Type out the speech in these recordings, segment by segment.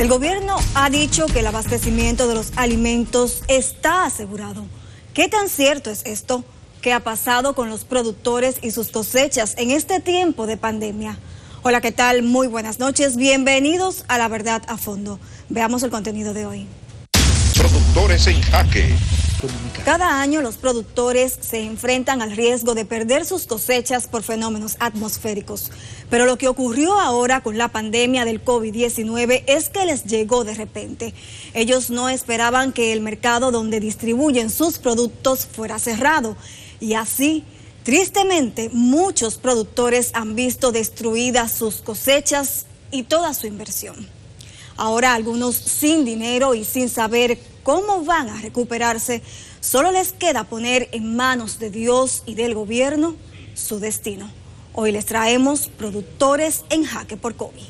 El gobierno ha dicho que el abastecimiento de los alimentos está asegurado. ¿Qué tan cierto es esto? ¿Qué ha pasado con los productores y sus cosechas en este tiempo de pandemia? Hola, ¿qué tal? Muy buenas noches. Bienvenidos a La Verdad a Fondo. Veamos el contenido de hoy. Productores en jaque. Cada año los productores se enfrentan al riesgo de perder sus cosechas por fenómenos atmosféricos. Pero lo que ocurrió ahora con la pandemia del COVID-19 es que les llegó de repente. Ellos no esperaban que el mercado donde distribuyen sus productos fuera cerrado. Y así, tristemente, muchos productores han visto destruidas sus cosechas y toda su inversión. Ahora algunos sin dinero y sin saber cómo van a recuperarse, solo les queda poner en manos de Dios y del gobierno su destino. Hoy les traemos Productores en Jaque por COVID.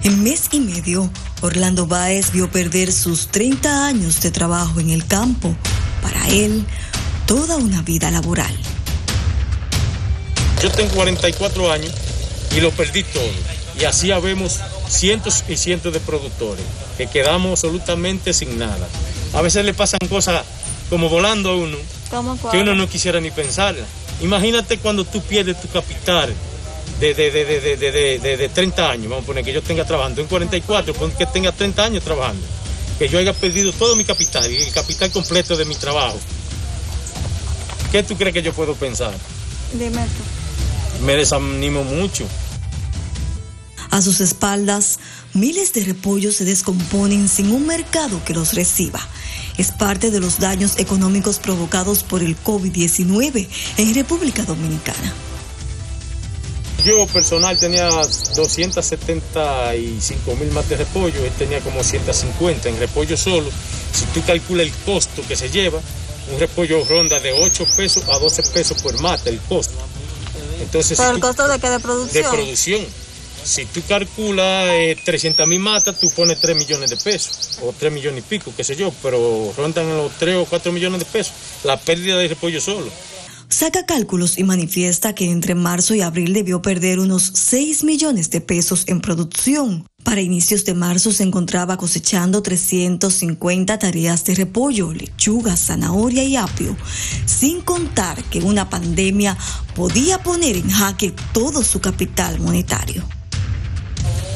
En mes y medio, Orlando Báez vio perder sus 30 años de trabajo en el campo. Para él, toda una vida laboral. Yo tengo 44 años y lo perdí todo. Y así habemos cientos y cientos de productores que quedamos absolutamente sin nada. A veces le pasan cosas como volando a uno, que uno no quisiera ni pensarla. Imagínate cuando tú pierdes tu capital de 30 años, vamos a poner que yo tenga trabajando en 44, que tenga 30 años trabajando, que yo haya perdido todo mi capital y el capital completo de mi trabajo. ¿Qué tú crees que yo puedo pensar? Dime tú. Me desanimo mucho. A sus espaldas, miles de repollos se descomponen sin un mercado que los reciba. Es parte de los daños económicos provocados por el COVID-19 en República Dominicana. Yo personal tenía 275,000 mates de repollo, él tenía como 150 en repollo solo. Si tú calculas el costo que se lleva, un repollo ronda de 8 pesos a 12 pesos por mate, el costo. Entonces, ¿pero el costo de qué? ¿De producción? De producción. Si tú calculas 300,000 matas, tú pones 3 millones de pesos, o 3 millones y pico, qué sé yo, pero rondan los 3 o 4 millones de pesos, la pérdida de repollo solo. Saca cálculos y manifiesta que entre marzo y abril debió perder unos 6 millones de pesos en producción. Para inicios de marzo se encontraba cosechando 350 tareas de repollo, lechuga, zanahoria y apio, sin contar que una pandemia podía poner en jaque todo su capital monetario.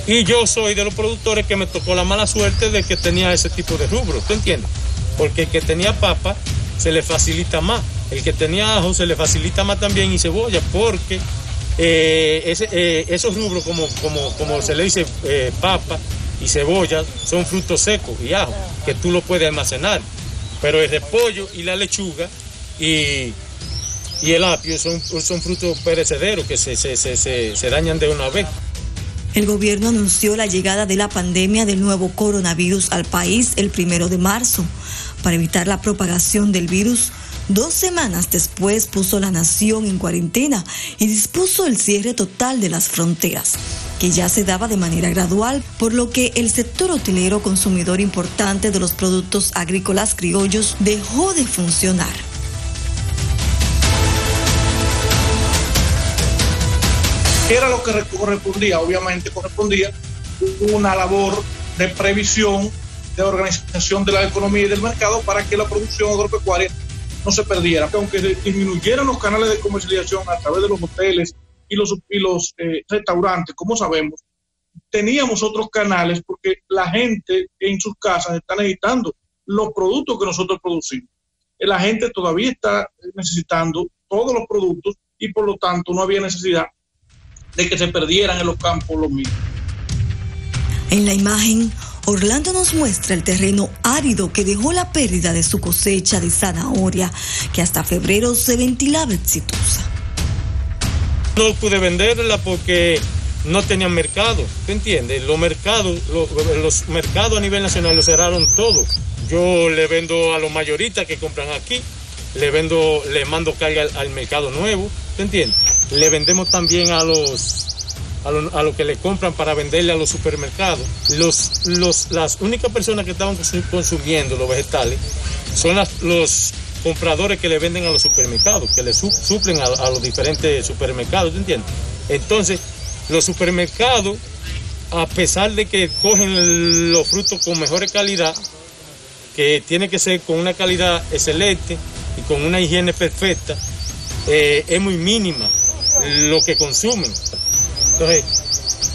Y yo soy de los productores que me tocó la mala suerte de que tenía ese tipo de rubro, ¿tú entiendes? Porque el que tenía papa se le facilita más, el que tenía ajo se le facilita más también y cebolla, porque esos rubros como se le dice papa y cebolla son frutos secos y ajo, que tú lo puedes almacenar. Pero el repollo y la lechuga y el apio son frutos perecederos que se dañan de una vez. El gobierno anunció la llegada de la pandemia del nuevo coronavirus al país el 1 de marzo. Para evitar la propagación del virus, 2 semanas después puso la nación en cuarentena y dispuso el cierre total de las fronteras, que ya se daba de manera gradual, por lo que el sector hotelero, consumidor importante de los productos agrícolas criollos, dejó de funcionar. Era lo que correspondía, obviamente correspondía una labor de previsión, de organización de la economía y del mercado para que la producción agropecuaria no se perdiera. Aunque disminuyeran los canales de comercialización a través de los hoteles y los restaurantes, como sabemos, teníamos otros canales porque la gente en sus casas está necesitando los productos que nosotros producimos. La gente todavía está necesitando todos los productos y por lo tanto no había necesidad de que se perdieran en los campos los mismos. En la imagen, Orlando nos muestra el terreno árido que dejó la pérdida de su cosecha de zanahoria, que hasta febrero se ventilaba exitosa. No pude venderla porque no tenían mercado, ¿te entiendes? Los mercados a nivel nacional los cerraron todos. Yo le vendo a los mayoristas que compran aquí, le mando carga al mercado nuevo, ¿te entiendes? Le vendemos también a los que le compran para venderle a los supermercados. Las únicas personas que estaban consumiendo los vegetales son los compradores que le venden a los supermercados, que le suplen a los diferentes supermercados, ¿te entiendes? Entonces, los supermercados a pesar de que cogen los frutos con mejor calidad, que tiene que ser con una calidad excelente y con una higiene perfecta, es muy mínima lo que consumen. Entonces,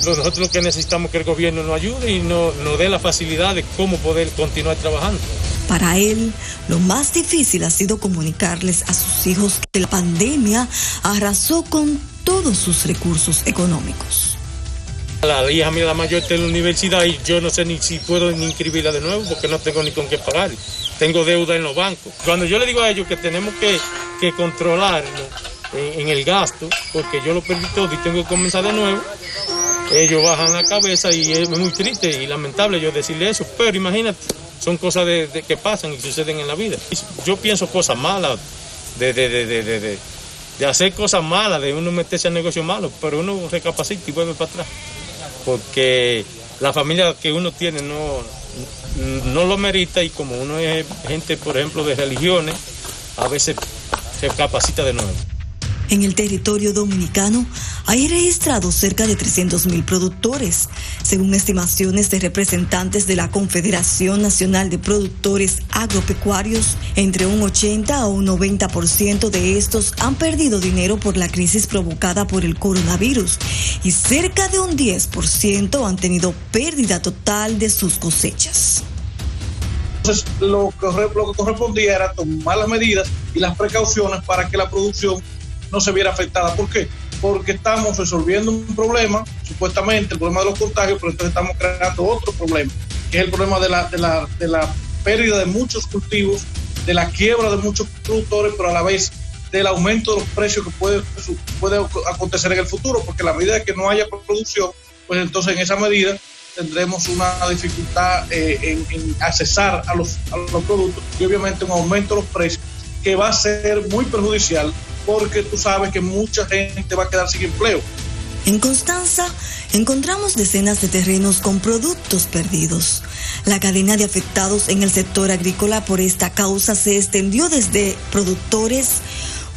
nosotros lo que necesitamos es que el gobierno nos ayude y nos dé la facilidad de cómo poder continuar trabajando. Para él, lo más difícil ha sido comunicarles a sus hijos que la pandemia arrasó con todos sus recursos económicos. La hija mía, la mayor, está en la universidad y yo no sé ni si puedo ni inscribirla de nuevo porque no tengo ni con qué pagar. Tengo deuda en los bancos. Cuando yo le digo a ellos que tenemos que controlarnos en el gasto, porque yo lo perdí todo y tengo que comenzar de nuevo, ellos bajan la cabeza y es muy triste y lamentable yo decirle eso, pero imagínate, son cosas que pasan y suceden en la vida. Yo pienso cosas malas, de hacer cosas malas, de uno meterse en negocios malos, pero uno recapacita y vuelve para atrás, porque la familia que uno tiene no lo merita y como uno es gente, por ejemplo, de religiones, a veces se capacita de nuevo. En el territorio dominicano hay registrados cerca de 300.000 productores, según estimaciones de representantes de la Confederación Nacional de Productores Agropecuarios. Entre un 80 a un 90% de estos han perdido dinero por la crisis provocada por el coronavirus y cerca de un 10% han tenido pérdida total de sus cosechas. Entonces, lo que correspondía era tomar las medidas y las precauciones para que la producción no se viera afectada. ¿Por qué? Porque estamos resolviendo un problema, supuestamente el problema de los contagios, pero entonces estamos creando otro problema, que es el problema de la pérdida de muchos cultivos, de la quiebra de muchos productores, pero a la vez del aumento de los precios que puede acontecer en el futuro, porque a la medida que no haya producción, pues entonces en esa medida tendremos una dificultad en accesar a los productos y obviamente un aumento de los precios que va a ser muy perjudicial, porque tú sabes que mucha gente va a quedar sin empleo. En Constanza encontramos decenas de terrenos con productos perdidos. La cadena de afectados en el sector agrícola por esta causa se extendió desde productores,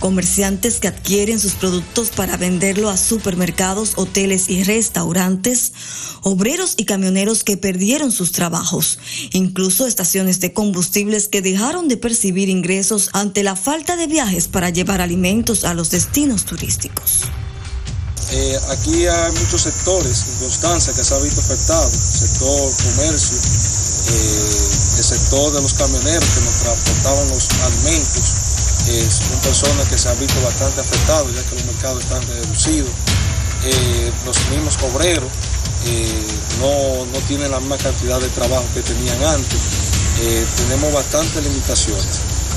comerciantes que adquieren sus productos para venderlo a supermercados, hoteles y restaurantes, obreros y camioneros que perdieron sus trabajos, incluso estaciones de combustibles que dejaron de percibir ingresos ante la falta de viajes para llevar alimentos a los destinos turísticos. Aquí hay muchos sectores en Constanza que se han visto afectados, sector comercio, el sector de los camioneros que nos transportaban los alimentos, son personas que se han visto bastante afectados ya que los mercados están reducidos. Los mismos obreros no tienen la misma cantidad de trabajo que tenían antes. Tenemos bastantes limitaciones.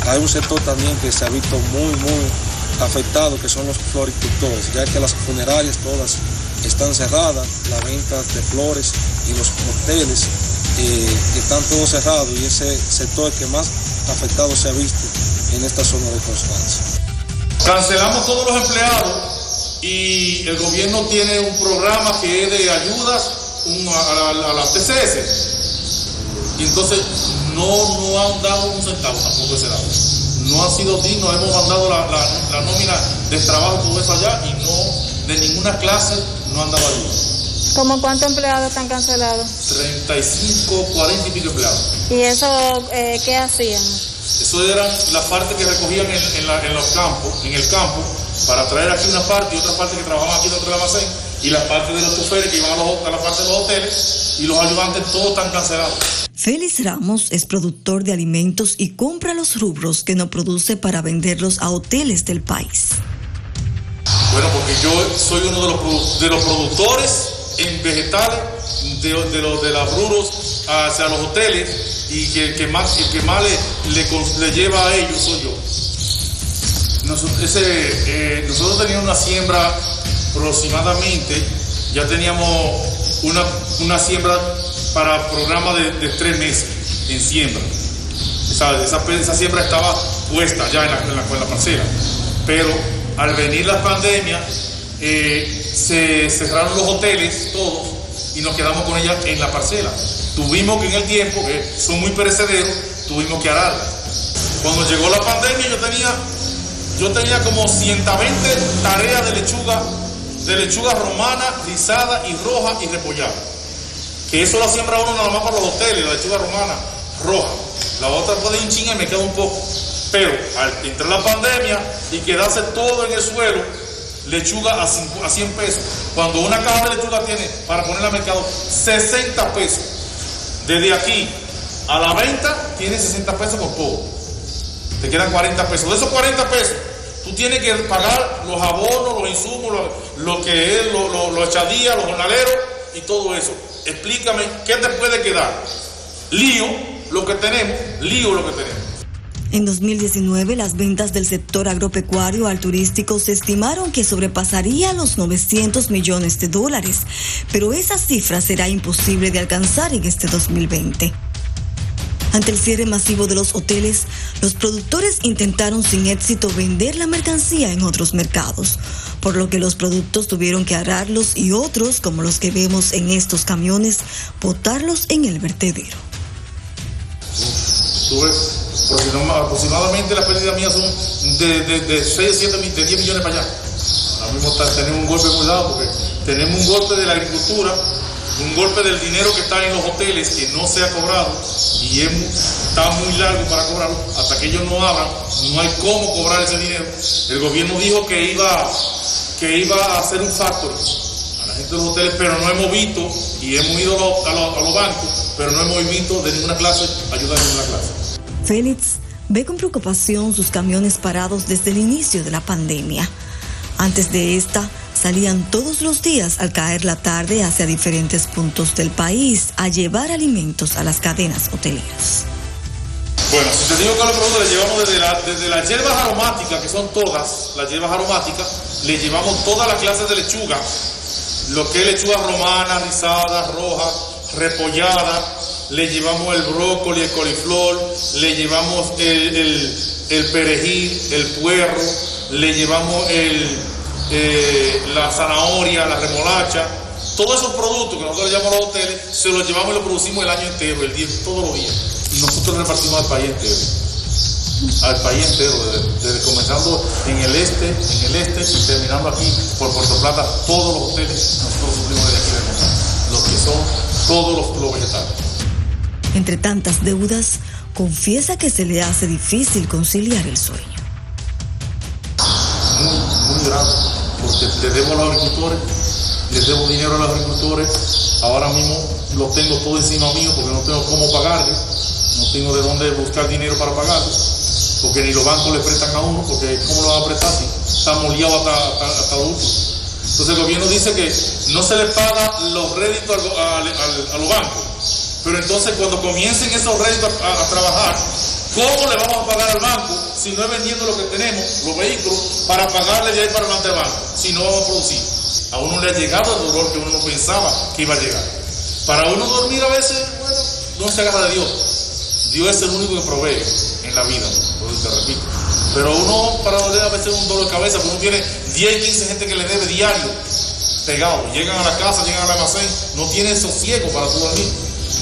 Hay un sector también que se ha visto muy afectado, que son los floricultores, ya que las funerarias todas están cerradas, la venta de flores y los hoteles están todos cerrados, y ese sector es el que más afectado se ha visto en esta zona de Constanza. Cancelamos todos los empleados y el gobierno tiene un programa que es de ayudas a la TCS, y entonces no han dado un centavo tampoco ese lado. No ha sido digno, hemos mandado la nómina del trabajo, todo eso allá, y no, de ninguna clase no han dado ayuda. ¿Cómo cuántos empleados están cancelados? 35, 40 y pico empleados. ¿Y eso qué hacían? Eso era la parte que recogían en los campos, en el campo, para traer aquí una parte y otra parte que trabajaban aquí dentro del almacén, y la parte de los choferes que iban a la parte de los hoteles, y los ayudantes todos están cancelados. Félix Ramos es productor de alimentos y compra los rubros que no produce para venderlos a hoteles del país. Bueno, porque yo soy uno de los productores en vegetales de los rubros hacia los hoteles, y el que más le lleva a ellos soy yo. Nosotros teníamos una siembra aproximadamente, ya teníamos una siembra para programa de 3 meses en siembra. Esa siembra estaba puesta ya en la parcela, pero al venir la pandemia se cerraron los hoteles todos y nos quedamos con ella en la parcela. Tuvimos que, en el tiempo, que son muy perecederos, tuvimos que ararla. Cuando llegó la pandemia yo tenía como 120 tareas de lechuga romana, rizada y roja y repollada. que eso la siembra uno nada más para los hoteles, la lechuga romana roja. La otra puede ir un chinga y me queda un poco. Pero al entrar la pandemia y quedarse todo en el suelo, lechuga a 100 pesos. Cuando una caja de lechuga tiene, para ponerla al mercado, 60 pesos. Desde aquí a la venta, tiene 60 pesos por poco. Te quedan 40 pesos. De esos 40 pesos, tú tienes que pagar los abonos, los insumos, lo que es, los echadías, los jornaleros y todo eso. Explícame, ¿qué te puede quedar? Lío lo que tenemos. En 2019, las ventas del sector agropecuario al turístico se estimaron que sobrepasaría los $900 millones, pero esa cifra será imposible de alcanzar en este 2020. Ante el cierre masivo de los hoteles, los productores intentaron sin éxito vender la mercancía en otros mercados, por lo que los productos tuvieron que ararlos y otros, como los que vemos en estos camiones, botarlos en el vertedero. Aproximadamente las pérdidas mías son de 6, 7, de 10 millones para allá. Ahora mismo tenemos un golpe muy dado porque tenemos un golpe de la agricultura, un golpe del dinero que está en los hoteles que no se ha cobrado y está muy largo para cobrarlo. Hasta que ellos no abran, no hay cómo cobrar ese dinero. El gobierno dijo que iba a hacer un factory a la gente de los hoteles, pero no hemos visto, y hemos ido a los bancos, pero no hemos visto de ninguna clase ayuda de ninguna clase. Félix ve con preocupación sus camiones parados desde el inicio de la pandemia. Antes de esta, salían todos los días al caer la tarde hacia diferentes puntos del país a llevar alimentos a las cadenas hoteleras. Bueno, si te digo que los productos le llevamos desde las hierbas aromáticas, que son todas las hierbas aromáticas, le llevamos todas las clases de lechuga, lo que es lechuga romana, rizada, roja, repollada, le llevamos el brócoli, el coliflor, le llevamos el perejil, el puerro, le llevamos la zanahoria, la remolacha, todos esos productos que nosotros le llamamos a los hoteles, se los llevamos y los producimos el año entero, todos los días. Y nosotros repartimos al país entero, desde comenzando en el este y terminando aquí por Puerto Plata, todos los hoteles nosotros suplimos desde aquí de Montaña, los que son todos los vegetales. Entre tantas deudas, confiesa que se le hace difícil conciliar el sueño. Muy grave, porque le debo a los agricultores, les debo dinero a los agricultores, ahora mismo lo tengo todo encima mío porque no tengo cómo pagarle, no tengo de dónde buscar dinero para pagarle, porque ni los bancos le prestan a uno, porque ¿cómo lo van a prestar si estamos liados hasta lo último? Entonces el gobierno dice que no se le paga los réditos a los bancos, pero entonces cuando comiencen esos réditos a trabajar, ¿cómo le vamos a pagar al banco si no es vendiendo lo que tenemos, los vehículos, para pagarle de ahí para adelante al banco, si no vamos a producir? A uno le ha llegado el dolor que uno no pensaba que iba a llegar. Para uno dormir a veces, bueno, no se agarra de Dios. Dios es el único que provee en la vida, te repito. Pero uno para dormir a veces es un dolor de cabeza, porque uno tiene 10, 15 gente que le debe diario, pegado. Llegan a la casa, llegan al almacén, no tienen sosiego para tú dormir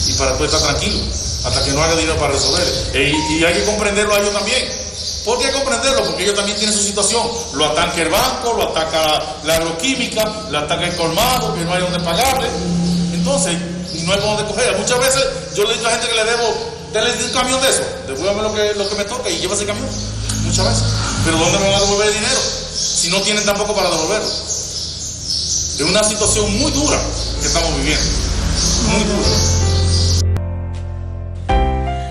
y para tú estar tranquilo, hasta que no haga dinero para resolver. Y hay que comprenderlo a ellos también. ¿Por qué comprenderlo? Porque ellos también tienen su situación. Lo ataca el banco, lo ataca la agroquímica, lo ataca el colmado, que no hay donde pagarle. Entonces, no hay por dónde coger. Muchas veces yo le digo a la gente que le debo, denle un camión de eso, devuélvame lo que me toca y lleva ese camión. Muchas veces. Pero ¿dónde me van a devolver el dinero? Si no tienen tampoco para devolverlo. Es una situación muy dura que estamos viviendo. Muy dura.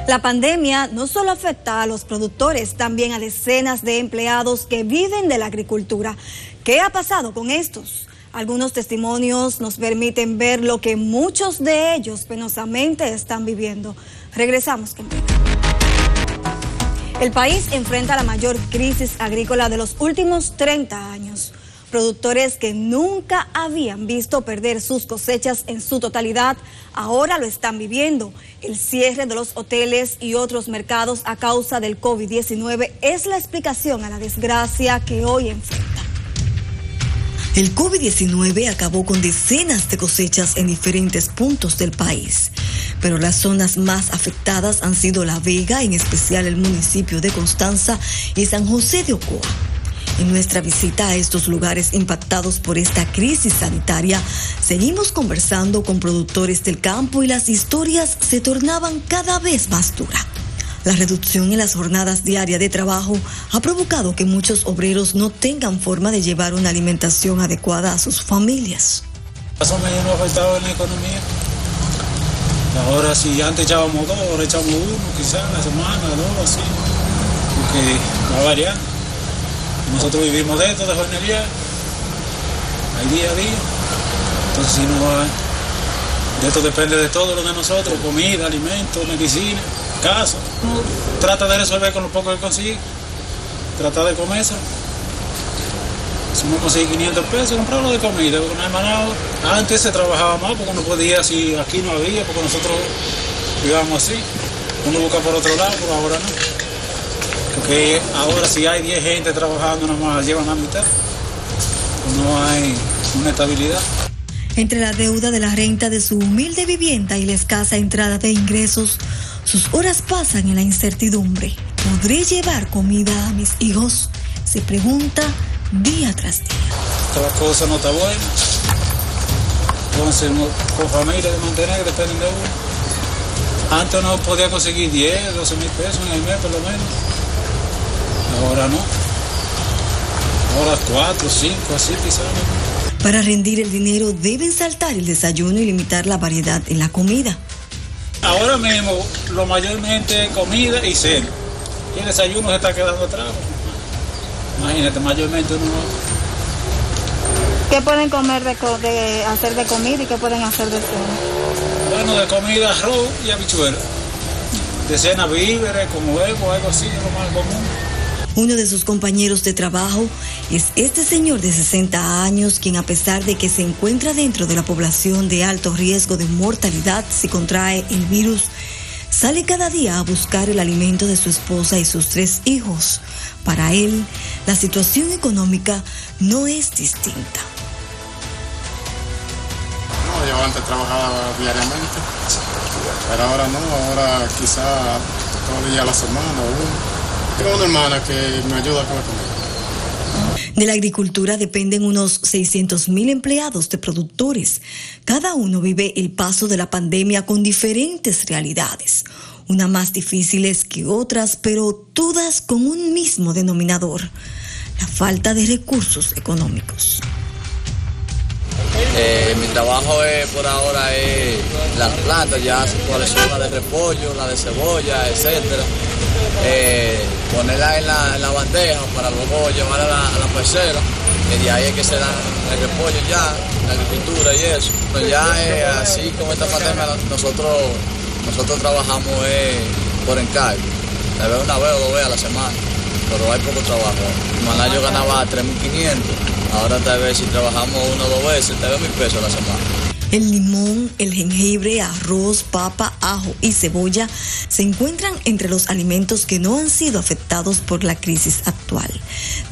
La pandemia no solo afecta a los productores, también a decenas de empleados que viven de la agricultura. ¿Qué ha pasado con estos? Algunos testimonios nos permiten ver lo que muchos de ellos penosamente están viviendo. Regresamos con Pepe. El país enfrenta la mayor crisis agrícola de los últimos 30 años. Productores que nunca habían visto perder sus cosechas en su totalidad, ahora lo están viviendo. El cierre de los hoteles y otros mercados a causa del COVID-19 es la explicación a la desgracia que hoy enfrentan. El COVID-19 acabó con decenas de cosechas en diferentes puntos del país, pero las zonas más afectadas han sido La Vega, en especial el municipio de Constanza, y San José de Ocoa. En nuestra visita a estos lugares impactados por esta crisis sanitaria, seguimos conversando con productores del campo y las historias se tornaban cada vez más duras. La reducción en las jornadas diarias de trabajo ha provocado que muchos obreros no tengan forma de llevar una alimentación adecuada a sus familias. Más o menos afectado en la economía. Ahora si antes echábamos 2, ahora echamos 1, quizás a la semana, 2, así. Porque va variando. Nosotros vivimos de esto, de jornalería, hay día a día. Entonces si no hay, de esto depende de todo lo de nosotros, comida, alimentos, medicina, casa. Uno trata de resolver con lo poco que consigue, trata de comer eso. Si uno consigue 500 pesos, comprarlo de comida, porque no hay manera. Antes se trabajaba más porque no podía, si aquí no había, porque nosotros vivíamos así. Uno busca por otro lado, pero ahora no. Porque ahora si hay 10 gente trabajando, nada más llevan la mitad. No hay una estabilidad. Entre la deuda de la renta de su humilde vivienda y la escasa entrada de ingresos, sus horas pasan en la incertidumbre. ¿Podré llevar comida a mis hijos? Se pregunta día tras día. Esta cosa no está buena. Entonces, con familia de mantener, dependen de uno. Antes uno podía conseguir 10, 12 mil pesos en el mes, por lo menos. Ahora no. Ahora 4, 5, así quizás. Para rendir el dinero deben saltar el desayuno y limitar la variedad en la comida. Ahora mismo, lo mayormente comida y cena. Y el desayuno se está quedando atrás. Imagínate, mayormente uno. ¿Qué pueden comer hacer de comida y qué pueden hacer de cena? Bueno, de comida arroz y habichuela. De cena víveres, como huevo, algo así, es lo más común. Uno de sus compañeros de trabajo es este señor de 60 años, quien a pesar de que se encuentra dentro de la población de alto riesgo de mortalidad si contrae el virus, sale cada día a buscar el alimento de su esposa y sus 3 hijos. Para él, la situación económica no es distinta. No, yo antes trabajaba diariamente, pero ahora no, ahora quizá todo el día a la semana o uno. Tengo una hermana que me ayuda con la comida. De la agricultura dependen unos 600,000 empleados de productores. Cada uno vive el paso de la pandemia con diferentes realidades, unas más difíciles que otras, pero todas con un mismo denominador: la falta de recursos económicos. Mi trabajo por ahora es las plantas, ya cuáles son la de repollo, la de cebolla, etcétera. Ponerla en la bandeja para luego llevarla a la parcela, y de ahí es que se dan el repollo ya, la agricultura y eso. Pero ya así como esta pandemia nosotros trabajamos por encargo, tal vez una vez o 2 veces a la semana, pero hay poco trabajo. Maná yo ganaba 3.500, ahora tal vez si trabajamos 1 o 2 veces, tal vez 1.000 pesos a la semana. El limón, el jengibre, arroz, papa, ajo y cebolla se encuentran entre los alimentos que no han sido afectados por la crisis actual.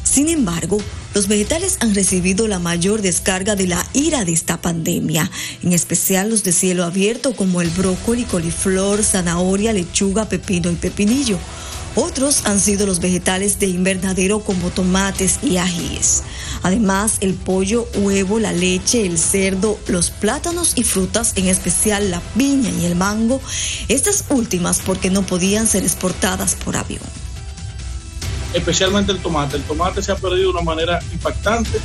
Sin embargo, los vegetales han recibido la mayor descarga de la ira de esta pandemia, en especial los de cielo abierto como el brócoli, coliflor, zanahoria, lechuga, pepino y pepinillo. Otros han sido los vegetales de invernadero como tomates y ajíes. Además, el pollo, huevo, la leche, el cerdo, los plátanos y frutas, en especial la piña y el mango, estas últimas porque no podían ser exportadas por avión. Especialmente el tomate. El tomate se ha perdido de una manera impactante,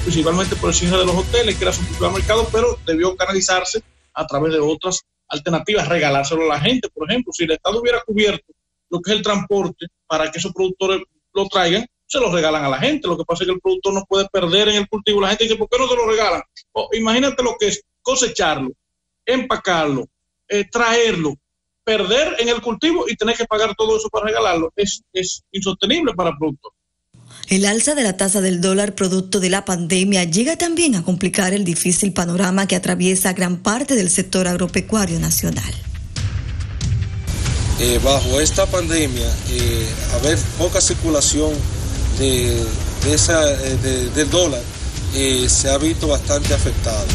principalmente por el cierre de los hoteles, que era su principal mercado, pero debió canalizarse a través de otras alternativas, regalárselo a la gente. Por ejemplo, si el Estado hubiera cubierto lo que es el transporte para que esos productores lo traigan, se lo regalan a la gente. Lo que pasa es que el productor no puede perder en el cultivo. La gente dice, ¿por qué no se lo regalan? Imagínate lo que es cosecharlo, empacarlo, traerlo, perder en el cultivo y tener que pagar todo eso para regalarlo. Es insostenible para el productor. El alza de la tasa del dólar producto de la pandemia llega también a complicar el difícil panorama que atraviesa gran parte del sector agropecuario nacional. Bajo esta pandemia, haber poca circulación del dólar, se ha visto bastante afectado.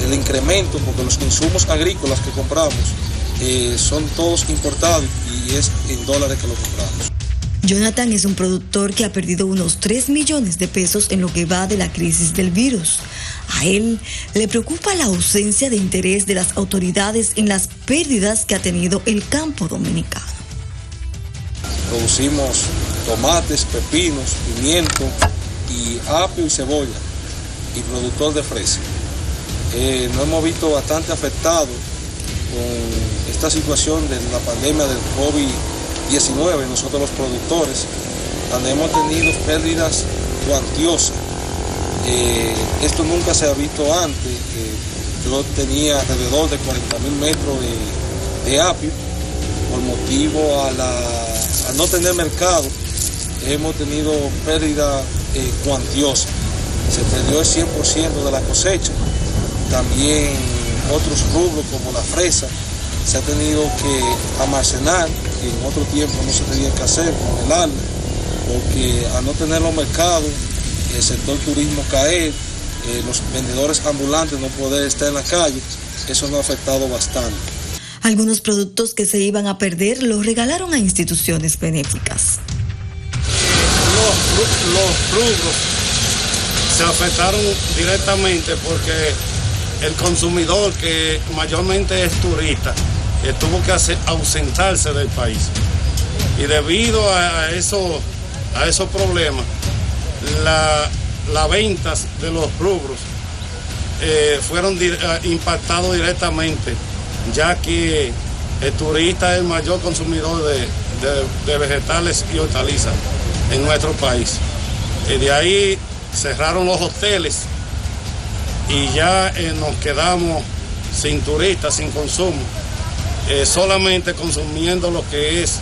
El incremento, porque los insumos agrícolas que compramos son todos importados y es en dólares que lo compramos. Jonathan es un productor que ha perdido unos 3 millones de pesos en lo que va de la crisis del virus. A él le preocupa la ausencia de interés de las autoridades en las pérdidas que ha tenido el campo dominicano. Producimos tomates, pepinos, pimiento y apio y cebolla y productor de fresa. Nos hemos visto bastante afectados con esta situación de la pandemia del COVID-19, nosotros los productores, donde hemos tenido pérdidas cuantiosas. Esto nunca se ha visto antes. Yo tenía alrededor de 40.000 metros de apio. Por motivo a no tener mercado, hemos tenido pérdida cuantiosa. Se perdió el 100% de la cosecha. También otros rubros como la fresa se ha tenido que almacenar, que en otro tiempo no se tenía que hacer, congelarla, porque al no tener los mercados, el sector turismo caer, los vendedores ambulantes no poder estar en la calle, eso nos ha afectado bastante. Algunos productos que se iban a perder los regalaron a instituciones benéficas. Los rubros se afectaron directamente porque el consumidor, que mayormente es turista, tuvo que ausentarse del país. Y debido a esos problemas, las ventas de los rubros fueron impactados directamente, ya que el turista es el mayor consumidor de vegetales y hortalizas en nuestro país. Y de ahí cerraron los hoteles y ya nos quedamos sin turistas, sin consumo, solamente consumiendo lo que es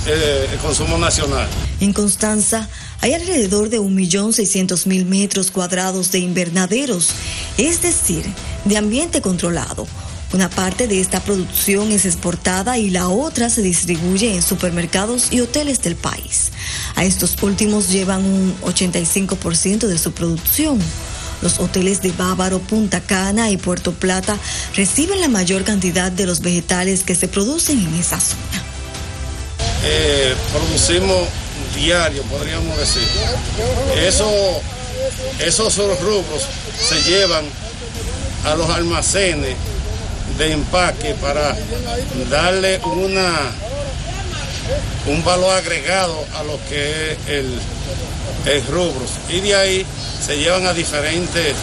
el consumo nacional. En Constanza hay alrededor de 1.600.000 metros cuadrados de invernaderos, es decir, de ambiente controlado. Una parte de esta producción es exportada y la otra se distribuye en supermercados y hoteles del país. A estos últimos llevan un 85% de su producción. Los hoteles de Bávaro, Punta Cana y Puerto Plata reciben la mayor cantidad de los vegetales que se producen en esa zona. Producimos diario, podríamos decir. Esos rubros se llevan a los almacenes de empaque para darle un valor agregado a lo que es el rubros, y de ahí se llevan a diferentes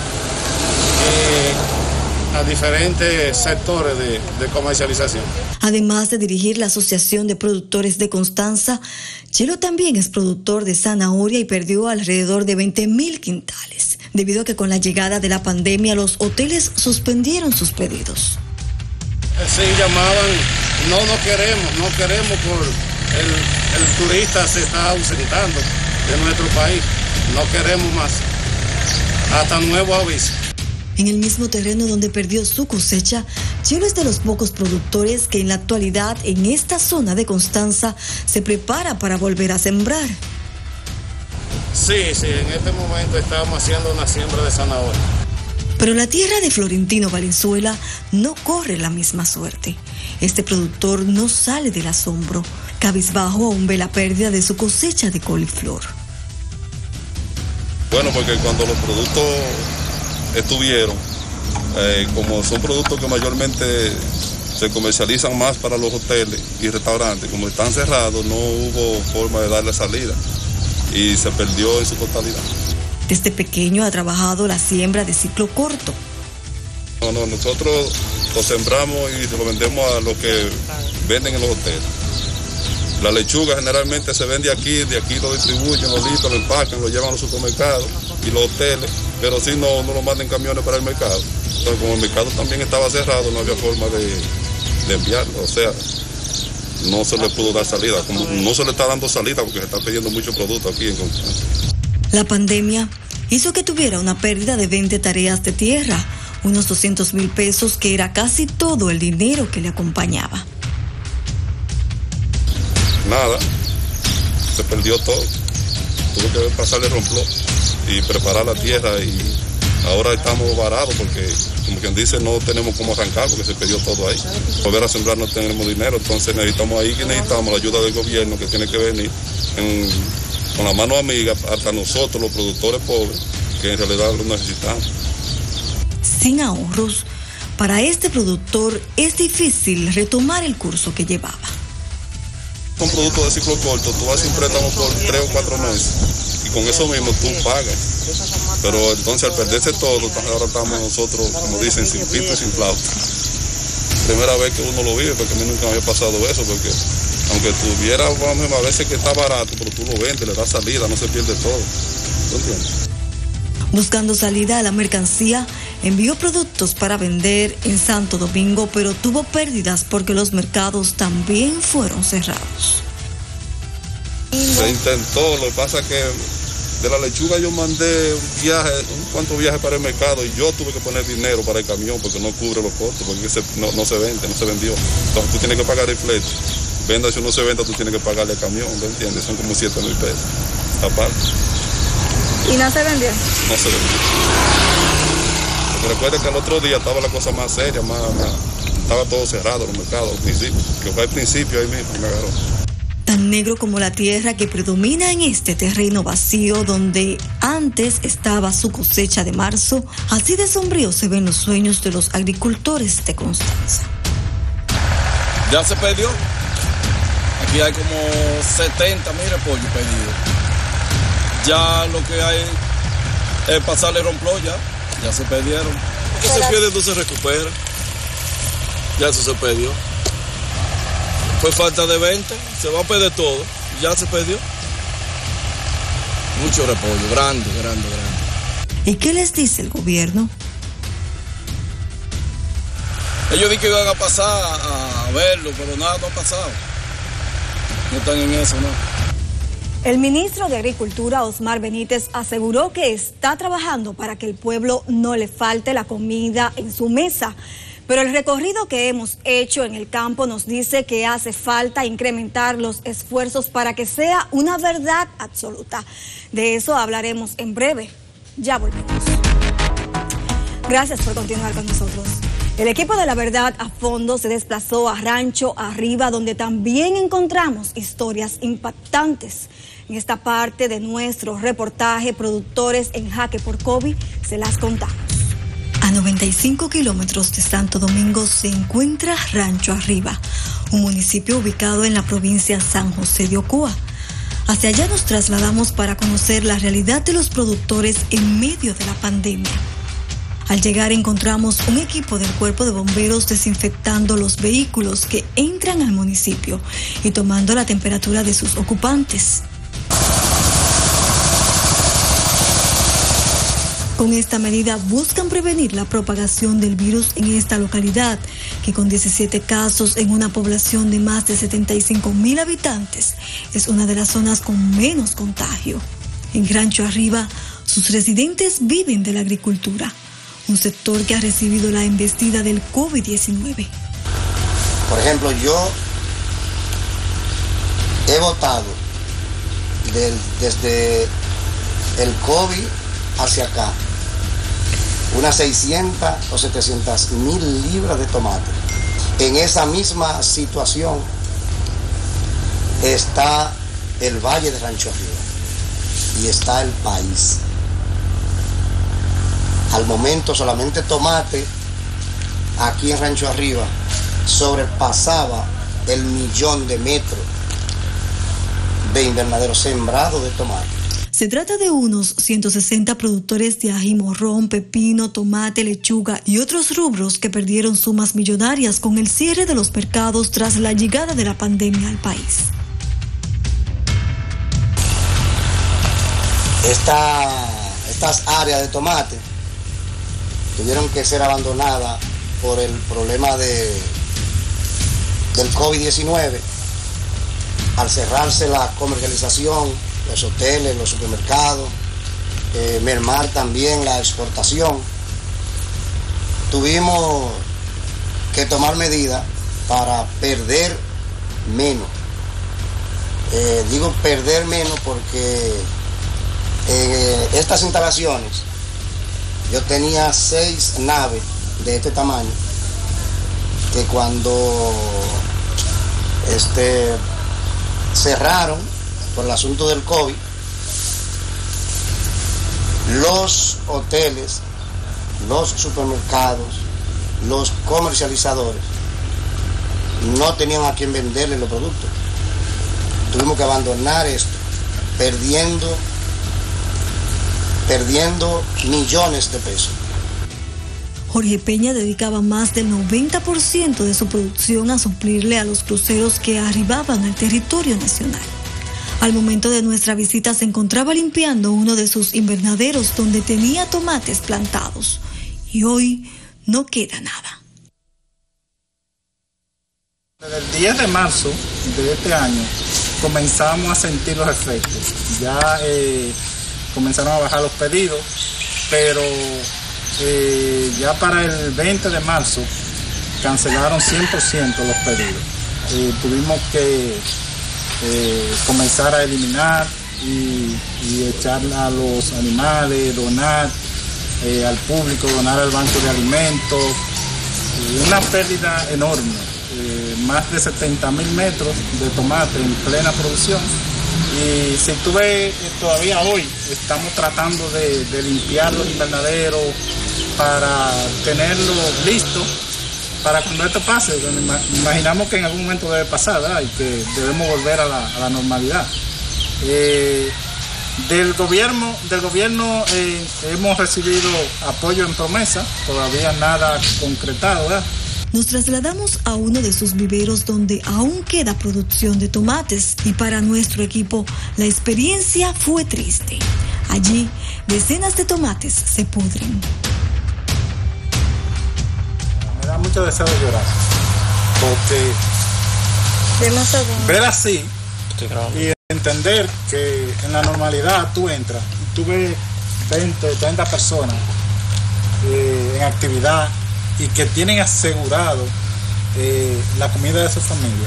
sectores de comercialización. Además de dirigir la Asociación de Productores de Constanza, Chelo también es productor de zanahoria y perdió alrededor de 20.000 quintales, debido a que con la llegada de la pandemia los hoteles suspendieron sus pedidos. Sí, llamaban, no queremos por el turista se está ausentando de nuestro país, no queremos más, hasta nuevo aviso. En el mismo terreno donde perdió su cosecha, Chelo es de los pocos productores que en la actualidad en esta zona de Constanza se prepara para volver a sembrar. Sí, en este momento estamos haciendo una siembra de zanahoria. Pero la tierra de Florentino Valenzuela no corre la misma suerte. Este productor no sale del asombro. Cabizbajo aún ve la pérdida de su cosecha de coliflor. Bueno, porque cuando los productos estuvieron, como son productos que mayormente se comercializan más para los hoteles y restaurantes, como están cerrados, no hubo forma de darle salida y se perdió en su totalidad. Desde pequeño ha trabajado la siembra de ciclo corto. Nosotros lo sembramos y se lo vendemos a los que venden en los hoteles. La lechuga generalmente se vende aquí, de aquí lo distribuyen, lo listan, lo empacan, lo llevan a los supermercados y los hoteles, pero si no lo mandan camiones para el mercado. Entonces, como el mercado también estaba cerrado, no había forma de enviarlo, o sea, no se le pudo dar salida, como no se le está dando salida porque se está pidiendo mucho producto aquí en Constanza. La pandemia hizo que tuviera una pérdida de 20 tareas de tierra, unos 200.000 pesos, que era casi todo el dinero que le acompañaba. Nada, se perdió todo. Tuve que pasarle rompló y preparar la tierra y Ahora estamos varados porque, como quien dice, no tenemos cómo arrancar porque se perdió todo ahí. Volver a sembrar no tenemos dinero, entonces necesitamos la ayuda del gobierno que tiene que venir con la mano amiga hasta nosotros, los productores pobres, que en realidad lo necesitamos. Sin ahorros, para este productor es difícil retomar el curso que llevaba. Son productos de ciclo corto, tú haces un préstamo por 3 o 4 meses y con eso mismo tú pagas. Pero entonces al perderse todo, ahora estamos nosotros, como dicen, sin pito y sin flauta. Primera vez que uno lo vive, porque a mí nunca me había pasado eso, porque aunque tuviera, a veces que está barato, pero tú lo vendes, le das salida, no se pierde todo. ¿Tú entiendes? Buscando salida a la mercancía, envió productos para vender en Santo Domingo, pero tuvo pérdidas porque los mercados también fueron cerrados. Se intentó, lo que pasa es que de la lechuga yo mandé cuantos viajes para el mercado y yo tuve que poner dinero para el camión porque no cubre los costos, porque no se vende, no se vendió. Entonces tú tienes que pagar el flete. Venda, si no se venda, tú tienes que pagarle al camión, ¿me entiendes? Son como 7,000 pesos aparte. ¿Y no se vendió? No se vendió. Porque recuerda que el otro día estaba la cosa más seria, estaba todo cerrado los mercados al principio, que fue al principio ahí mismo me agarró. Tan negro como la tierra que predomina en este terreno vacío donde antes estaba su cosecha de marzo, así de sombrío se ven los sueños de los agricultores de Constanza. Ya se perdió. Aquí hay como 70 mil repollos pedidos. Ya lo que hay es pasarle rompló ya se perdieron. Lo que se pierde no se recupera. Ya eso se perdió. Fue falta de venta, se va a perder todo, ya se perdió. Mucho repollo, grande. ¿Y qué les dice el gobierno? Ellos dijeron que iban a pasar a verlo, pero nada, no ha pasado. No están en eso, ¿no? El ministro de Agricultura, Osmar Benítez, aseguró que está trabajando para que el pueblo no le falte la comida en su mesa. Pero el recorrido que hemos hecho en el campo nos dice que hace falta incrementar los esfuerzos para que sea una verdad absoluta. De eso hablaremos en breve. Ya volvemos. Gracias por continuar con nosotros. El equipo de La Verdad a Fondo se desplazó a Rancho Arriba, donde también encontramos historias impactantes. En esta parte de nuestro reportaje, productores en jaque por COVID, se las contamos. A 95 kilómetros de Santo Domingo se encuentra Rancho Arriba, un municipio ubicado en la provincia San José de Ocoa. Hacia allá nos trasladamos para conocer la realidad de los productores en medio de la pandemia. Al llegar encontramos un equipo del Cuerpo de Bomberos desinfectando los vehículos que entran al municipio y tomando la temperatura de sus ocupantes. Con esta medida buscan prevenir la propagación del virus en esta localidad, que con 17 casos en una población de más de 75,000 habitantes, es una de las zonas con menos contagio. En Rancho Arriba, sus residentes viven de la agricultura, un sector que ha recibido la embestida del COVID-19. Por ejemplo, yo he votado desde el COVID hacia acá unas 600 o 700,000 libras de tomate. En esa misma situación está el Valle de Rancho Arriba y está el país. Al momento solamente tomate aquí en Rancho Arriba sobrepasaba el 1.000.000 de metros de invernadero sembrado de tomate. Se trata de unos 160 productores de ají, morrón, pepino, tomate, lechuga y otros rubros que perdieron sumas millonarias con el cierre de los mercados tras la llegada de la pandemia al país. Estas áreas de tomate tuvieron que ser abandonadas por el problema del COVID-19. Al cerrarse la comercialización, los hoteles, los supermercados, mermar también la exportación, tuvimos que tomar medidas para perder menos. Digo perder menos porque estas instalaciones Yo tenía 6 naves de este tamaño, que cuando cerraron por el asunto del COVID, los hoteles, los supermercados, los comercializadores no tenían a quién venderle los productos. Tuvimos que abandonar esto, perdiendo millones de pesos. Jorge Peña dedicaba más del 90% de su producción a suplirle a los cruceros que arribaban al territorio nacional. Al momento de nuestra visita se encontraba limpiando uno de sus invernaderos donde tenía tomates plantados y hoy no queda nada. Desde el 10 de marzo de este año comenzamos a sentir los efectos. Ya comenzaron a bajar los pedidos, pero ya para el 20 de marzo cancelaron 100% los pedidos. Tuvimos que comenzar a eliminar y echar a los animales, donar al público, donar al banco de alimentos. Una pérdida enorme, más de 70.000 metros de tomate en plena producción. Y si tú ves, todavía hoy estamos tratando de limpiar los invernaderos para tenerlo listo para cuando esto pase. Imaginamos que en algún momento debe pasar, ¿verdad? Y que debemos volver a la normalidad. Del gobierno hemos recibido apoyo en promesa, todavía nada concretado, ¿verdad? Nos trasladamos a uno de sus viveros donde aún queda producción de tomates y para nuestro equipo la experiencia fue triste. Allí decenas de tomates se pudren. Me da mucho deseo de llorar porque ver así y entender que en la normalidad tú entras y tú ves 20, 30 personas en actividad y que tienen asegurado la comida de su familia,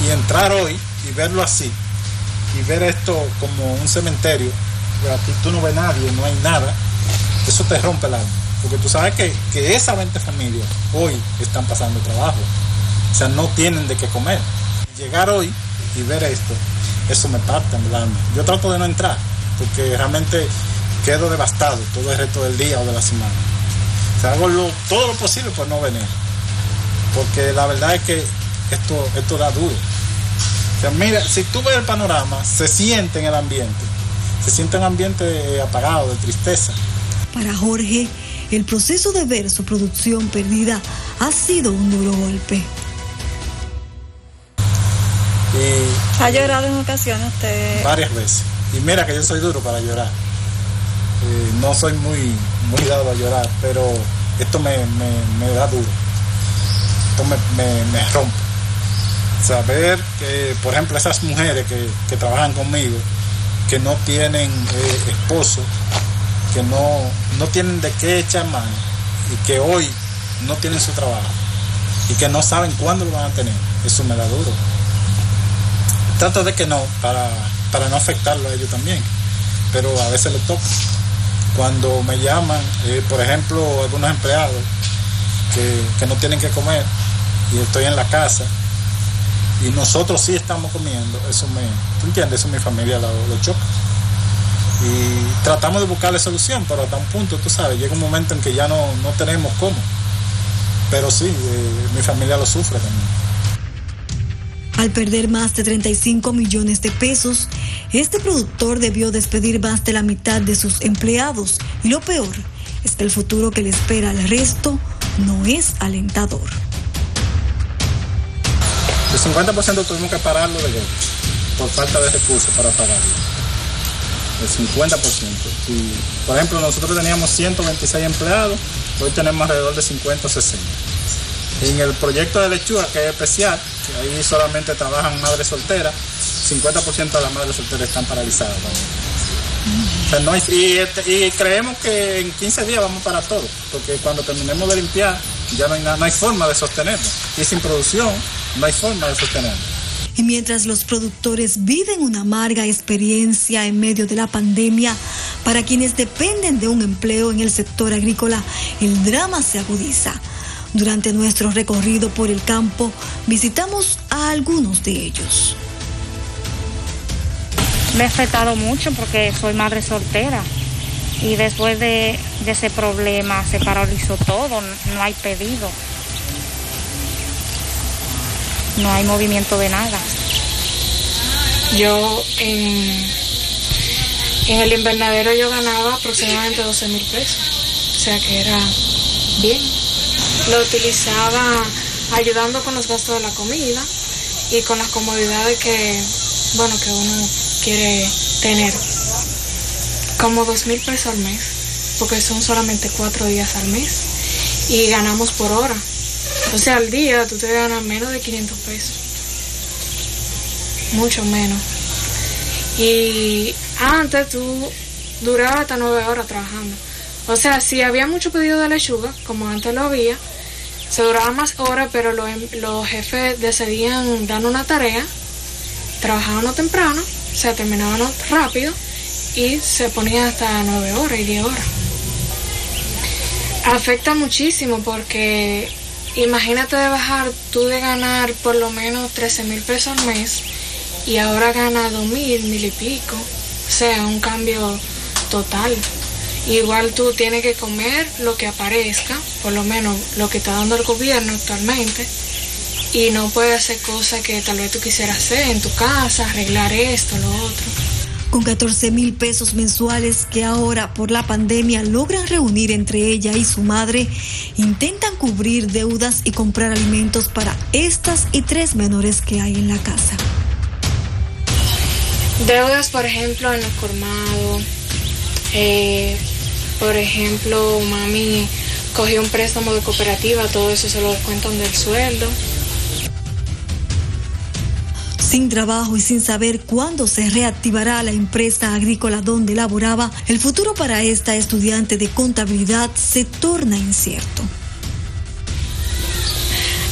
y entrar hoy y verlo así y ver esto como un cementerio, aquí tú no ves nadie, no hay nada, eso te rompe el alma, porque tú sabes que esas 20 familias hoy están pasando trabajo, o sea, no tienen de qué comer. Llegar hoy y ver esto, eso me parte el alma. Yo trato de no entrar porque realmente quedo devastado todo el resto del día o de la semana. O sea, hago todo lo posible por no venir, porque la verdad es que esto da duro. O sea, mira, si tú ves el panorama, se siente en el ambiente, se siente un ambiente apagado, de tristeza. Para Jorge, el proceso de ver su producción perdida ha sido un duro golpe. ¿Ha llorado en ocasiones usted? Varias veces. Y mira que yo soy duro para llorar. No soy muy dado a llorar, pero esto me da duro. Esto me rompe. Saber que, por ejemplo, esas mujeres que trabajan conmigo, que no tienen esposo, que no tienen de qué echar mano, y que hoy no tienen su trabajo, y que no saben cuándo lo van a tener, eso me da duro. Trato de que no, para no afectarlo a ellos también, pero a veces les toca. Cuando me llaman, por ejemplo, algunos empleados que no tienen que comer y estoy en la casa y nosotros sí estamos comiendo, ¿tú entiendes? Eso mi familia lo choca. Y tratamos de buscarle solución, pero hasta un punto, tú sabes, llega un momento en que ya no tenemos cómo. Pero sí, mi familia lo sufre también. Al perder más de 35 millones de pesos, este productor debió despedir más de la mitad de sus empleados. Y lo peor es que el futuro que le espera al resto no es alentador. El 50% tuvimos que pararlo de golpe, por falta de recursos para pagarlo. El 50%. Y, por ejemplo, nosotros teníamos 126 empleados, hoy tenemos alrededor de 50 o 60. En el proyecto de lechuga, que es especial, que ahí solamente trabajan madres solteras, 50% de las madres solteras están paralizadas. O sea, no hay, y creemos que en 15 días vamos para todo, porque cuando terminemos de limpiar ya no hay forma de sostenerlo. Y sin producción no hay forma de sostenerlo. Y mientras los productores viven una amarga experiencia en medio de la pandemia, para quienes dependen de un empleo en el sector agrícola, el drama se agudiza. Durante nuestro recorrido por el campo, visitamos a algunos de ellos. Me ha afectado mucho porque soy madre soltera y después de ese problema se paralizó todo, no hay pedido. No hay movimiento de nada. Yo en el invernadero yo ganaba aproximadamente 12,000 pesos, o sea que era bien. Lo utilizaba ayudando con los gastos de la comida y con las comodidades que uno quiere tener. Como 2,000 pesos al mes, porque son solamente 4 días al mes y ganamos por hora. O sea, al día tú te ganas menos de 500 pesos. Mucho menos. Y antes tú durabas hasta 9 horas trabajando. O sea, si había mucho pedido de lechuga, como antes lo había, se duraba más horas, pero los jefes decidían darnos una tarea, trabajaban temprano, o sea, terminaban rápido y se ponían hasta 9 horas y 10 horas. Afecta muchísimo porque imagínate de ganar por lo menos 13,000 pesos al mes y ahora gana 2,000, 1,000 y pico. O sea, un cambio total. Igual tú tienes que comer lo que aparezca, por lo menos lo que está dando el gobierno actualmente, y no puedes hacer cosas que tal vez tú quisieras hacer en tu casa, arreglar esto, lo otro. Con 14,000 pesos mensuales que ahora por la pandemia logran reunir entre ella y su madre, intentan cubrir deudas y comprar alimentos para estas y 3 menores que hay en la casa. Deudas, por ejemplo, en el colmado. Por ejemplo, mami cogió un préstamo de cooperativa, todo eso se lo descuentan del sueldo. Sin trabajo y sin saber cuándo se reactivará la empresa agrícola donde laboraba, el futuro para esta estudiante de contabilidad se torna incierto.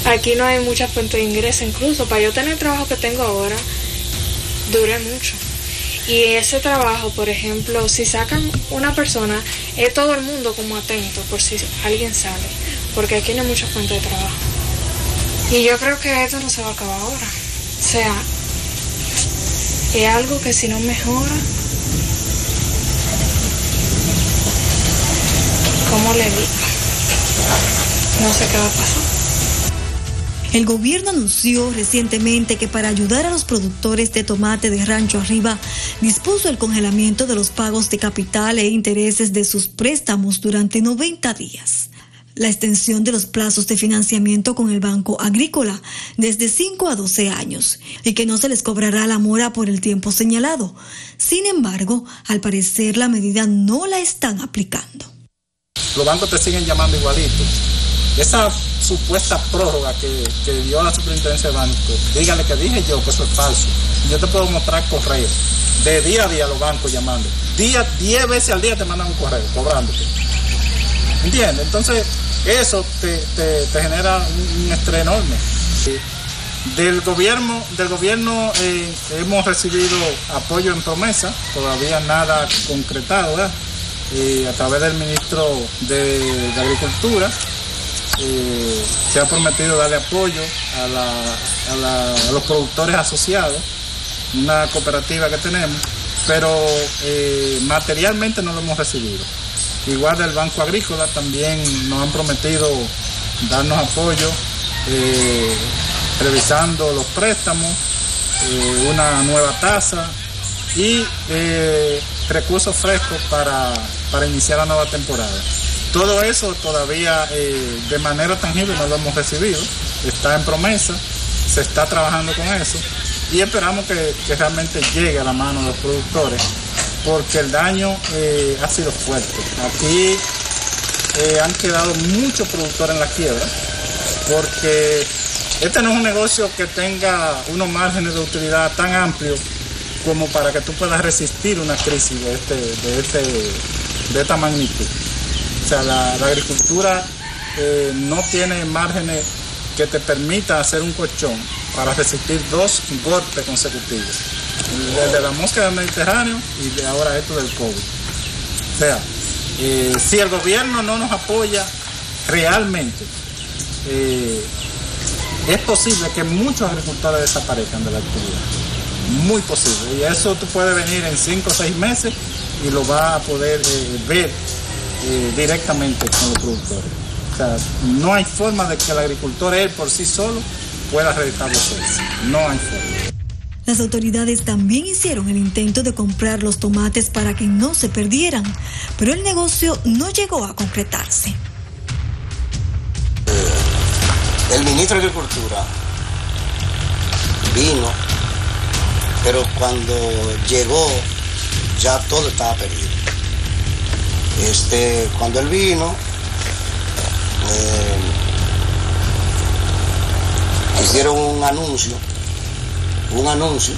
Aquí no hay mucha fuente de ingreso, incluso para yo tener el trabajo que tengo ahora, duré mucho. Y ese trabajo, por ejemplo, si sacan una persona, es todo el mundo como atento por si alguien sale, porque aquí no hay mucha fuente de trabajo. Y yo creo que esto no se va a acabar ahora. O sea, es algo que si no mejora, ¿cómo le digo? No sé qué va a pasar. El gobierno anunció recientemente que para ayudar a los productores de tomate de Rancho Arriba, dispuso el congelamiento de los pagos de capital e intereses de sus préstamos durante 90 días. La extensión de los plazos de financiamiento con el Banco Agrícola desde 5 a 12 años y que no se les cobrará la mora por el tiempo señalado. Sin embargo, al parecer la medida no la están aplicando. Los bancos te siguen llamando igualito. Esa supuesta prórroga que dio la superintendencia de banco, dígale que dije yo que eso es falso. Yo te puedo mostrar correo de día a día los bancos llamando. 10 veces al día te mandan un correo cobrándote. ¿Entiendes? Entonces eso te genera un estrés enorme. Del gobierno hemos recibido apoyo en promesa, todavía nada concretado, ¿verdad? A través del ministro de Agricultura se ha prometido darle apoyo a los productores asociados, una cooperativa que tenemos, pero materialmente no lo hemos recibido. Igual del Banco Agrícola también nos han prometido darnos apoyo, revisando los préstamos, una nueva tasa y recursos frescos para iniciar la nueva temporada. Todo eso todavía de manera tangible no lo hemos recibido, está en promesa, se está trabajando con eso y esperamos que realmente llegue a la mano de los productores, porque el daño ha sido fuerte. Aquí han quedado muchos productores en la quiebra, porque este no es un negocio que tenga unos márgenes de utilidad tan amplios como para que tú puedas resistir una crisis de esta magnitud. O sea, la agricultura no tiene márgenes que te permita hacer un colchón para resistir 2 golpes consecutivos. El de la mosca del Mediterráneo y de ahora esto del COVID. O sea, si el gobierno no nos apoya realmente, es posible que muchos agricultores desaparezcan de la actividad. Muy posible. Y eso tú puedes venir en 5 o 6 meses y lo vas a poder ver directamente con los productores. O sea, no hay forma de que el agricultor él por sí solo pueda restablecerse. No hay forma. Las autoridades también hicieron el intento de comprar los tomates para que no se perdieran, pero el negocio no llegó a concretarse. El ministro de Agricultura vino, pero cuando llegó ya todo estaba perdido. Cuando él vino, hicieron un anuncio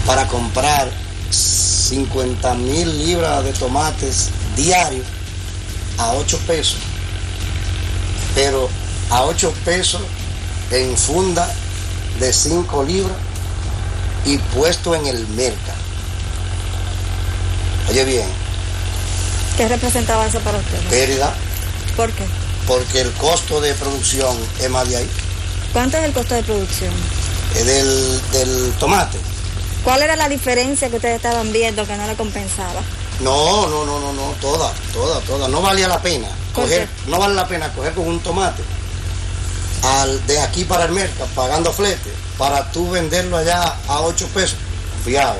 para comprar 50,000 libras de tomates diarios a 8 pesos, pero a 8 pesos en funda de 5 libras y puesto en el mercado. Oye bien. ¿Qué representaba eso para usted? Pérdida. ¿Por qué? Porque el costo de producción es más de ahí. ¿Cuánto es el costo de producción? Del tomate. ¿Cuál era la diferencia que ustedes estaban viendo que no le compensaba? No, toda. No valía la pena no vale la pena coger con un tomate de aquí para el mercado, pagando flete, para tú venderlo allá a 8 pesos. Fiado,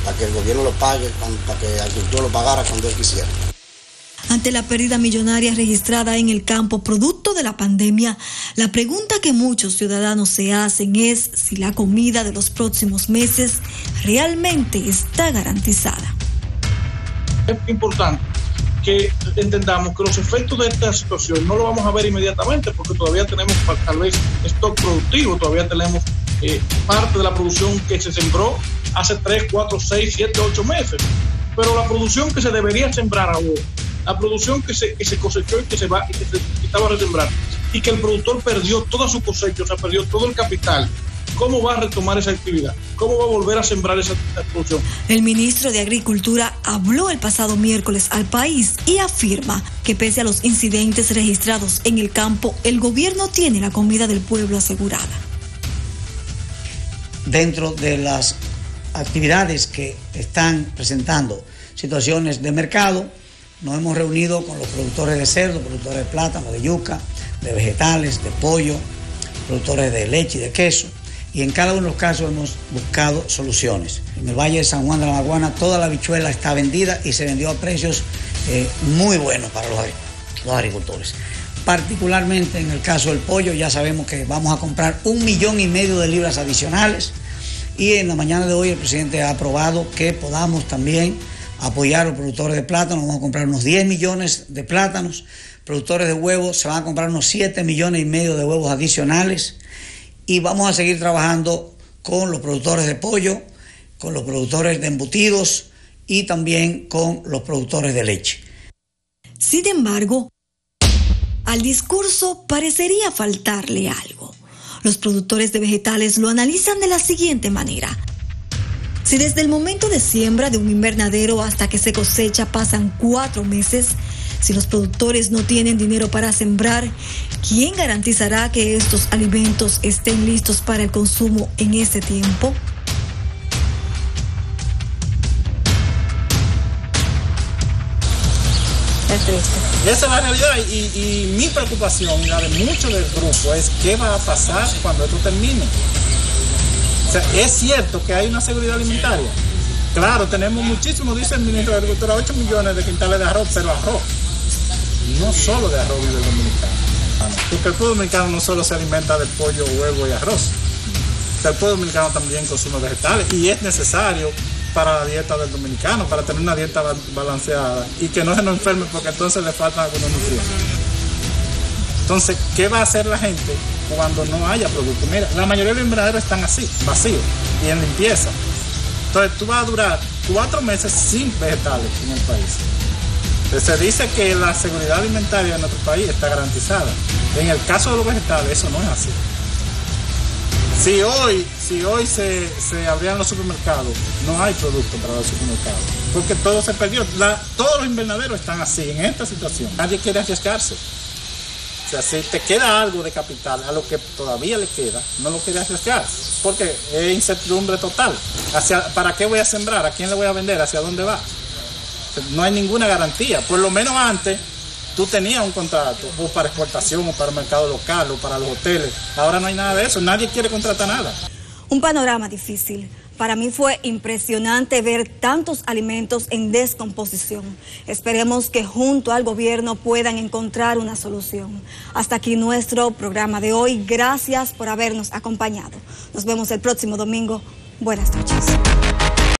para que el gobierno lo pague, para que el agricultor lo pagara cuando él quisiera. Ante la pérdida millonaria registrada en el campo producto de la pandemia, la pregunta que muchos ciudadanos se hacen es si la comida de los próximos meses realmente está garantizada. Es importante que entendamos que los efectos de esta situación no lo vamos a ver inmediatamente porque todavía tenemos tal vez stock productivo, todavía tenemos parte de la producción que se sembró hace 3, 4, 6, 7, 8 meses. Pero la producción que se debería sembrar ahora, la producción que se cosechó y que se estaba a resembrar, y que el productor perdió toda su cosecha, o sea, perdió todo el capital, ¿cómo va a retomar esa actividad? ¿Cómo va a volver a sembrar esa producción? El ministro de Agricultura habló el pasado miércoles al país y afirma que pese a los incidentes registrados en el campo, el gobierno tiene la comida del pueblo asegurada. Dentro de las actividades que están presentando situaciones de mercado, nos hemos reunido con los productores de cerdo, productores de plátano, de yuca, de vegetales, de pollo, productores de leche y de queso. Y en cada uno de los casos hemos buscado soluciones. En el Valle de San Juan de la Maguana toda la habichuela está vendida y se vendió a precios muy buenos para los agricultores. Particularmente en el caso del pollo ya sabemos que vamos a comprar 1,5 millones de libras adicionales y en la mañana de hoy el presidente ha aprobado que podamos también apoyar a los productores de plátano. Vamos a comprar unos 10 millones de plátanos. Productores de huevos se van a comprar unos 7,5 millones de huevos adicionales. Y vamos a seguir trabajando con los productores de pollo, con los productores de embutidos y también con los productores de leche. Sin embargo, al discurso parecería faltarle algo. Los productores de vegetales lo analizan de la siguiente manera. Si desde el momento de siembra de un invernadero hasta que se cosecha pasan 4 meses, si los productores no tienen dinero para sembrar, ¿quién garantizará que estos alimentos estén listos para el consumo en ese tiempo? Esa es la realidad y mi preocupación y la de muchos del grupo es qué va a pasar cuando esto termine. O sea, es cierto que hay una seguridad alimentaria. Claro, tenemos muchísimo, dice el ministro de Agricultura, 8 millones de quintales de arroz, pero arroz. No solo de arroz vive el dominicano. Porque el pueblo dominicano no solo se alimenta de pollo, huevo y arroz. El pueblo dominicano también consume vegetales y es necesario para la dieta del dominicano, para tener una dieta balanceada y que no se nos enferme porque entonces le faltan algunos nutrientes. Entonces, ¿qué va a hacer la gente cuando no haya producto? Mira, la mayoría de los invernaderos están así, vacíos y en limpieza. Entonces, tú vas a durar 4 meses sin vegetales en el país. Se dice que la seguridad alimentaria en nuestro país está garantizada. En el caso de los vegetales, eso no es así. Si hoy se abrieran los supermercados, no hay producto para los supermercados, porque todo se perdió. Todos los invernaderos están así, en esta situación. Nadie quiere arriesgarse. O sea, si te queda algo de capital, a lo que todavía le queda, no lo quiere arriesgar, porque es incertidumbre total. ¿Para qué voy a sembrar? ¿A quién le voy a vender? ¿Hacia dónde va? O sea, no hay ninguna garantía. Por lo menos antes tú tenías un contrato, o para exportación, o para el mercado local, o para los hoteles. Ahora no hay nada de eso, nadie quiere contratar nada. Un panorama difícil. Para mí fue impresionante ver tantos alimentos en descomposición. Esperemos que junto al gobierno puedan encontrar una solución. Hasta aquí nuestro programa de hoy. Gracias por habernos acompañado. Nos vemos el próximo domingo. Buenas noches.